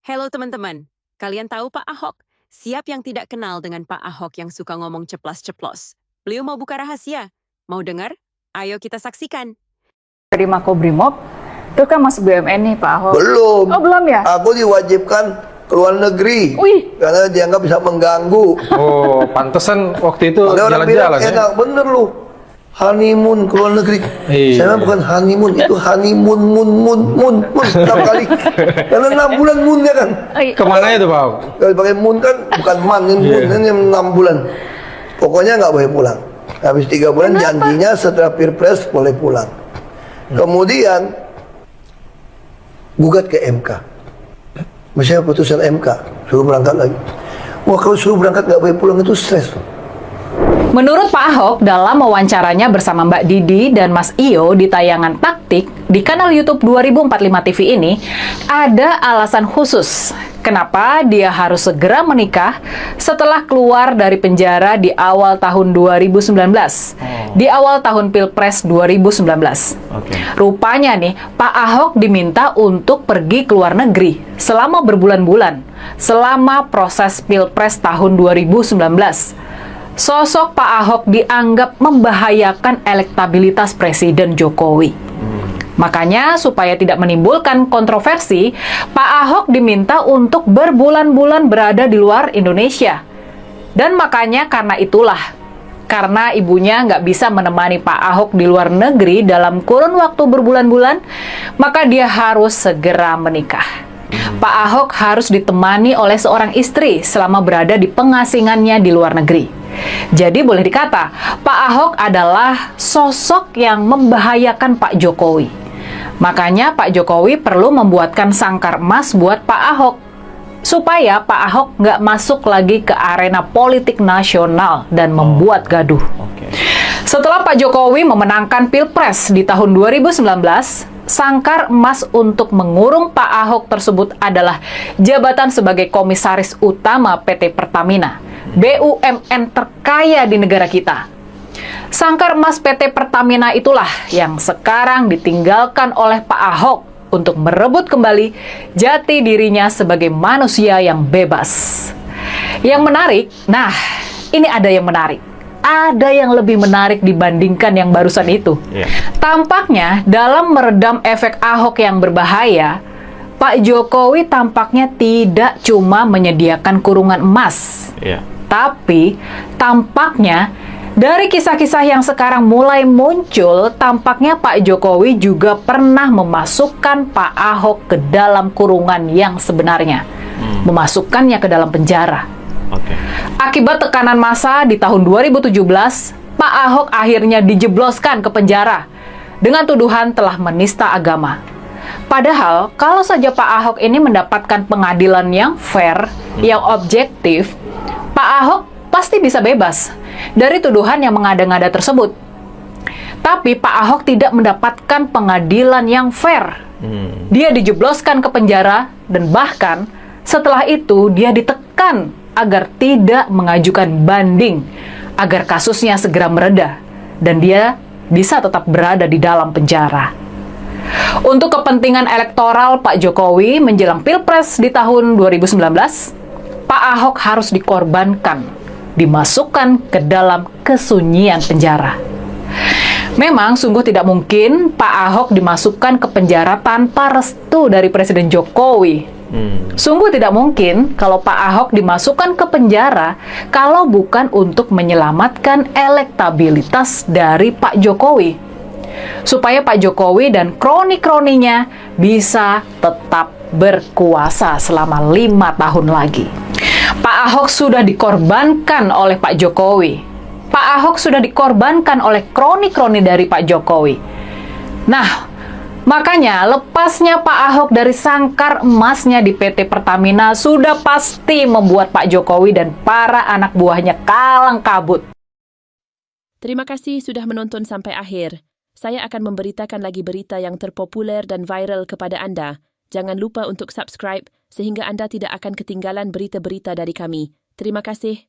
Halo teman-teman, kalian tahu Pak Ahok? Siap yang tidak kenal dengan Pak Ahok yang suka ngomong ceplas-ceplos. Beliau mau buka rahasia. Mau dengar? Ayo kita saksikan. Dari Makobrimob, itu kan masuk BUMN nih Pak Ahok. Belum. Oh belum ya? Aku diwajibkan ke luar negeri. Wih. Karena dianggap bisa mengganggu. Oh, pantesan waktu itu Ada orang bilang jalan-jalan ya? enak, bener lu. Honeymoon ke luar negeri. Iya. Saya bukan honeymoon, itu honeymoon, moon. Setiap kali. Karena 6 bulan moonnya kan. Kemana itu Pak Ahok? Kalau pakai moon kan bukan man, ini moon, ini 6 bulan. Pokoknya nggak boleh pulang. Habis 3 bulan janjinya setelah Pilpres boleh pulang. Kemudian gugat ke MK. Misalnya putusan MK, suruh berangkat lagi. Wah, kalau suruh berangkat nggak boleh pulang itu stres tuh. Menurut Pak Ahok, dalam wawancaranya bersama Mbak Didi dan Mas Iyo di tayangan Taktik di kanal YouTube 2045 TV ini, ada alasan khusus kenapa dia harus segera menikah setelah keluar dari penjara di awal tahun 2019, di awal tahun Pilpres 2019. Rupanya nih, Pak Ahok diminta untuk pergi ke luar negeri selama berbulan-bulan, selama proses Pilpres tahun 2019. Sosok Pak Ahok dianggap membahayakan elektabilitas Presiden Jokowi. Makanya, supaya tidak menimbulkan kontroversi, Pak Ahok diminta untuk berbulan-bulan berada di luar Indonesia. Dan makanya karena itulah, karena ibunya nggak bisa menemani Pak Ahok di luar negeri dalam kurun waktu berbulan-bulan, maka dia harus segera menikah. Pak Ahok harus ditemani oleh seorang istri selama berada di pengasingannya di luar negeri. Jadi boleh dikata, Pak Ahok adalah sosok yang membahayakan Pak Jokowi. Makanya Pak Jokowi perlu membuatkan sangkar emas buat Pak Ahok, supaya Pak Ahok nggak masuk lagi ke arena politik nasional dan membuat gaduh. Setelah Pak Jokowi memenangkan Pilpres di tahun 2019, sangkar emas untuk mengurung Pak Ahok tersebut adalah jabatan sebagai komisaris utama PT Pertamina, BUMN terkaya di negara kita. Sangkar emas PT Pertamina itulah yang sekarang ditinggalkan oleh Pak Ahok untuk merebut kembali jati dirinya sebagai manusia yang bebas. Yang menarik, nah ini ada yang menarik. Ada yang lebih menarik dibandingkan yang barusan itu. Tampaknya dalam meredam efek Ahok yang berbahaya, Pak Jokowi tampaknya tidak cuma menyediakan kurungan emas. Tapi tampaknya dari kisah-kisah yang sekarang mulai muncul, tampaknya Pak Jokowi juga pernah memasukkan Pak Ahok ke dalam kurungan yang sebenarnya. Memasukkannya ke dalam penjara. Akibat tekanan massa di tahun 2017, Pak Ahok akhirnya dijebloskan ke penjara dengan tuduhan telah menista agama. Padahal, kalau saja Pak Ahok ini mendapatkan pengadilan yang fair, yang objektif, Pak Ahok pasti bisa bebas dari tuduhan yang mengada-ngada tersebut. Tapi Pak Ahok tidak mendapatkan pengadilan yang fair. Dia dijebloskan ke penjara dan bahkan setelah itu dia ditekan agar tidak mengajukan banding, agar kasusnya segera mereda, dan dia bisa tetap berada di dalam penjara. Untuk kepentingan elektoral Pak Jokowi menjelang Pilpres di tahun 2019, Pak Ahok harus dikorbankan, dimasukkan ke dalam kesunyian penjara. Memang sungguh tidak mungkin Pak Ahok dimasukkan ke penjara tanpa restu dari Presiden Jokowi. Sungguh tidak mungkin kalau Pak Ahok dimasukkan ke penjara kalau bukan untuk menyelamatkan elektabilitas dari Pak Jokowi, supaya Pak Jokowi dan kroni-kroninya bisa tetap berkuasa selama 5 tahun lagi. Pak Ahok sudah dikorbankan oleh Pak Jokowi. Pak Ahok sudah dikorbankan oleh kroni-kroni dari Pak Jokowi. Nah, makanya lepasnya Pak Ahok dari sangkar emasnya di PT Pertamina sudah pasti membuat Pak Jokowi dan para anak buahnya kalang kabut. Terima kasih sudah menonton sampai akhir. Saya akan memberitakan lagi berita yang terpopuler dan viral kepada Anda. Jangan lupa untuk subscribe sehingga Anda tidak akan ketinggalan berita-berita dari kami. Terima kasih.